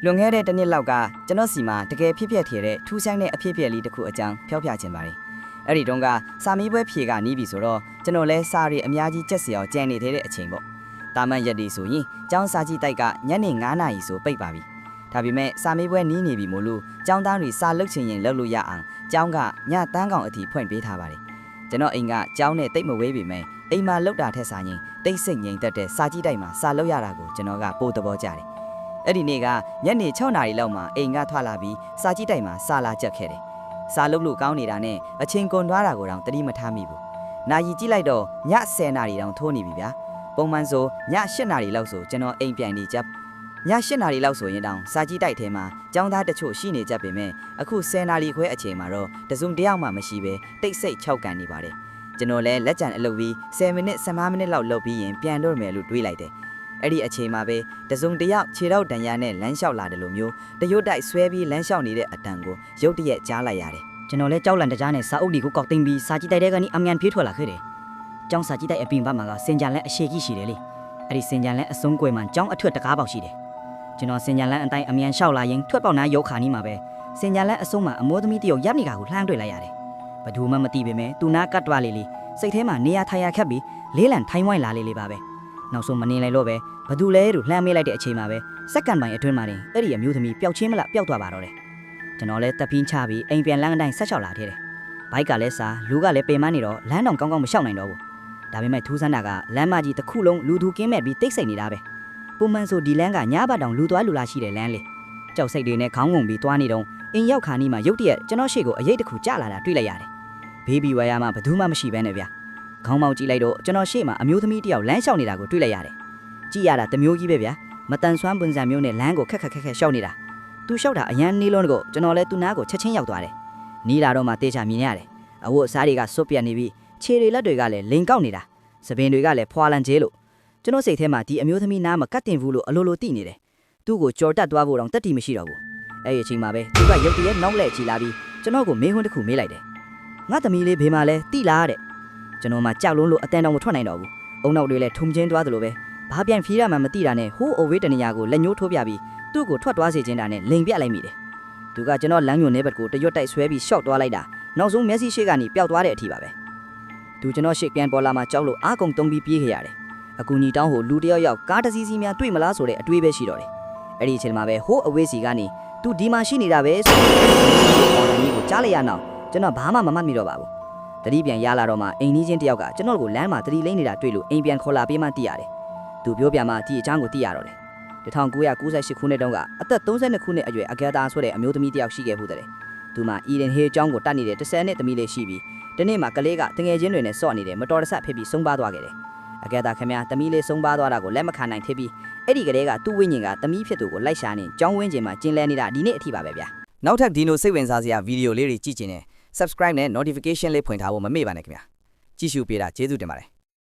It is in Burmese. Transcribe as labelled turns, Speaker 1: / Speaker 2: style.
Speaker 1: လွန်ခဲ့တဲ့တစ်နှစ်လောက်ကကျွန်တော်စီမှာတကယ်ဖြစ်ဖြစ်ထည်တဲ့ထူးဆန်းတဲ့အဖြစ်အပျက်လေးတစ်ခုအကြောင်းဖျောက်ပြခြင်းပါတယ်။အဲ့ဒီတုန်းကစာမေးပွဲဖြေကနီးပြီဆိုတော့ကျွန်တော်လဲစာရီအများကြီးကြက်စီအောင်ကြံနေတဲ့အချိန်ပေါ့။တာမန်ရက်ဒီဆိုရင်ကျောင်းစာကြည့်တိုက်ကညနေ9နာရီဆိုပိတ်ပါပြီ။ဒါပေမဲ့စာမေးပွဲနီးနေပြီမို့လို့ကျောင်းသားတွေစာလုပ်ချင်ရင်လုပ်လို့ရအောင်ကျောင်းကညတန်းကောင်အထိဖွင့်ပေးထားပါတယ်။ကျွန်တော်အိမ်ကကျောင်းနဲ့တိတ်မဝေးပေမဲ့အိမ်မှာလောက်တာထက်စာရင်တိတ်ဆိတ်ငြိမ်သက်တဲ့စာကြည့်တိုက်မှာစာလုပ်ရတာကိုကျွန်တော်ကပိုသဘောကျတယ်။အဲ့ဒီနေ့ကညနေ6နာရီလောက်မှာအိမ်ကထွက်လာပြီးစာကြည့်တိုက်မှာစာလာချက်ခဲ့တယ်။စာလုပ်လို့ကောင်းနေတာနဲ့အချိန်ကုန်သွားတာကိုတောင်သတိမထားမိဘူး။နာရီကြည့်လိုက်တော့ည10နာရီတောင်ထိုးနေပြီဗျာ။ပုံမှန်ဆိုည8နာရီလောက်ဆိုကျွန်တော်အိမ်ပြန်နေကြည8နာရီလောက်ဆိုရင်တောင်စာကြည့်တိုက်ထဲမှာကျောင်းသားတချို့ရှိနေကြပေမဲ့အခု10နာရီခွဲအချိန်မှာတော့တစုံတယောက်မှမရှိပဲတိတ်ဆိတ်6ကန်နေပါတယ်။ကျွန်တော်လည်းလက်ကျန်အလုပ်ပြီး10မိနစ်15မိနစ်လောက်လုပ်ပြီးရင်ပြန်တော့မယ်လို့တွေးလိုက်တယ်။အဲ့ဒီအချိန်မှာပဲတစုံတယောက်ခြေထောက်တန်ရနဲ့လမ်းလျှောက်လာတယ်လို့မျိုးတရွတ်တိုက်ဆွဲပြီးလမ်းလျှောက်နေတဲ့အတန်ကိုရုတ်တရက်ကြားလိုက်ရတယ်
Speaker 2: ။ကျွန်တော်လည်းကြောက်လန့်တကြားနဲ့စာအုပ်တွေကိုကောက်သိမ်းပြီးစာကြည့်တိုက်တဲ့ကနေအမြန်ပြေးထွက်လာခဲ့တယ်။ကျောင်းစာကြည့်တိုက်အပြင်ဘက်မှာကစင်ကြံလန်းအရှိကြီးရှိတယ်လေ။အဲ့ဒီစင်ကြံလန်းအစုံကွယ်မှာကျောင်းအထွတ်တကားပေါက်ရှိတယ်။ကျွန်တော်စင်ကြံလန်းအတိုင်းအမြန်လျှောက်လာရင်ထွက်ပေါက်နားရောက်ခါနီးမှာပဲစင်ကြံလန်းအစုံမှာအမိုးသမီးတယောက်ရပ်နေတာကိုလှမ်းတွေ့လိုက်ရတယ်။ဘယ်သူမှမသိပေမဲ့သူနာကတ်တွားလေးစိတ်ထဲမှာနေရာထိုင်ရခက်ပြီးလေးလံထိုင်ဝိုင်းလာလေးပါပဲ။နောက်ဆုံးမနေလိုက်တော့ပဲဘသူလဲလို့လှမ်းမေးလိုက်တဲ့အချိန်မှာပဲစက္ကန့်ပိုင်းအတွင်းမှာတင်အဲ့ဒီအမျိုးသမီးပျောက်ချင်းမလားပျောက်သွားပါတော့တယ်ကျွန်တော်လည်းတပ်ပင်းချပြီးအိမ်ပြန်လမ်းအတိုင်းဆက်လျှောက်လာခဲ့တယ်ဘိုက်ကလည်းစားလူကလည်းပင်မနေတော့လမ်းတောင်ကောင်းကောင်းမလျှောက်နိုင်တော့ဘူးဒါပေမဲ့ထူးဆန်းတာကလမ်းမကြီးတစ်ခုလုံးလူသူကင်းမဲ့ပြီးတိတ်ဆိတ်နေတာပဲပုံမှန်ဆိုဒီလမ်းကညဘက်တောင်လူသွားလူလာရှိတဲ့လမ်းလေကြောက်စိတ်တွေနဲ့ခေါင်းငုံပြီးသွားနေတော့အင်းရောက်ခါနီးမှာရုတ်တရက်ကျွန်တော်ရှေ့ကိုအရေးတစ်ခုကျလာတာတွေ့လိုက်ရတယ်ဘေဘီဝါယာမှာဘသူမှမရှိဘဲနဲ့ဗျာခေါင်းပေါက်ကြည့်လိုက်တော့ကျွန်တော်ရှေ့မှာအမျိုးသမီးတစ်ယောက်လမ်းလျှောက်နေတာကိုတွေ့လိုက်ရတယ်ကြည့်ရတာတမျိုးကြီးပဲဗျာမတန်ဆွမ်းပုံစံမျိုးနဲ့လမ်းကိုခက်ရှောက်နေတာသူလျှောက်တာအရန်နေလုံးကိုကျွန်တော်လည်းသူ့နားကိုချက်ချင်းရောက်သွားတယ်နီးလာတော့မှတေချာမြင်ရတယ်အဝတ်အစားတွေကစွတ်ပြတ်နေပြီးခြေတွေလက်တွေကလည်းလိန်ကောက်နေတာစပင်တွေကလည်းဖွာလန်ကျဲလို့ကျွန်တော်စိတ်ထဲမှာဒီအမျိုးသမီးနားမကတ်တင်ဘူးလို့အလိုလိုသိနေတယ်သူ့ကိုကြော်တက်သွားဖို့တောင်တက်တီမရှိတော့ဘူးအဲ့ဒီအချိန်မှာပဲသူကရုတ်တရက်နောက်လှည့်ကြည့်လာပြီးကျွန်တော်ကိုမေးခွန်းတစ်ခုမေးလိုက်တယ်ငါသမီးလေးဘေးမှာလဲတိလားတဲ့ကျွန်တော်မှကြောက်လို့အတန်တောင်မထွက်နိုင်တော့ဘူးအုံနောက်တွေလည်းထုံချင်းသွားသလိုပဲဘာပြန်ဖြေးရမှမသိတာနဲ့ဟိုးအဝေးတနေရာကိုလက်ညှိုးထိုးပြပြီးသူ့ကိုထွက်သွားစေခြင်းတာနဲ့လိန်ပြလိုက်မိတယ်သူကကျွန်တော်လမ်းညွန်နေဘက်ကိုတရွတ်တိုက်ဆွဲပြီးရှော့သွားလိုက်တာနောက်ဆုံးမျက်စိရှိကနေပျောက်သွားတဲ့အထိပါပဲသူကျွန်တော်ရှေ့ပြန်ပေါ်လာမှကြောက်လို့အားကုန်တုံးပြီးပြေးခဲ့ရတယ်အကူညီတောင်းဟိုလူတယောက်ကားတစ်စီးစီးများတွေ့မလားဆိုတဲ့အတွေးပဲရှိတော့တယ်အဲ့ဒီအချိန်မှာပဲဟိုးအဝေးစီကနေသူဒီမှာရှိနေတာပဲဆိုတော့အော်ဒါမျိုးကိုကြားလိုက်ရအောင်ကျွန်တော်ဘာမှမမှတ်မိတော့ပါဘူးတတိပြန်ရလာတော့မှအိမ်နီးချင်းတယောက်ကကျွန်တော်ကိုလမ်းမှာတတိလိမ့်နေတာတွေ့လို့အိမ်ပြန်ခေါ်လာပေးမှသိရတယ်သူပြောပြမှဒီအကြောင်းကိုသိရတော့တယ်1998ခုနှစ်တုန်းကအသက်32ခုနှစ်အရွယ်အကဲသားဆိုတဲ့အမျိုးသမီးတယောက်ရှိခဲ့ဘူးတဲ့သူမှာအီဒန်ဟေးအကြောင်းကိုတတ်နေတဲ့10နှစ်သမီးလေးရှိပြီးဒီနေ့မှာကလေးကတငယ်ချင်းတွေနဲ့စော့နေတဲ့မတော်တဆဖြစ်ပြီးဆုံးပါသွားခဲ့တယ်အကဲသားခင်ဗျာသမီးလေးဆုံးပါသွားတာကိုလက်မခံနိုင်သေးပြီးအဲ့ဒီကလေးကသူ့ဝိညာဉ်ကသမီးဖြစ်သူကိုလိုက်ရှာနေကြောင်းဝင်းကျင်မှာကျင်းလဲနေတာဒီနေ့အထိပါပဲဗျာ
Speaker 1: နောက်ထပ်ဒီလိုစိတ်ဝင်စားစရာဗီဒီယိုလေးတွေကြည့်ချင်တယ် subscribe နဲ့ notification လေးဖွင့်ထားဖို့မမေ့ပါနဲ့ခင်ဗျာကြည့်ရှုပေးတာကျေးဇူးတင်ပါတယ်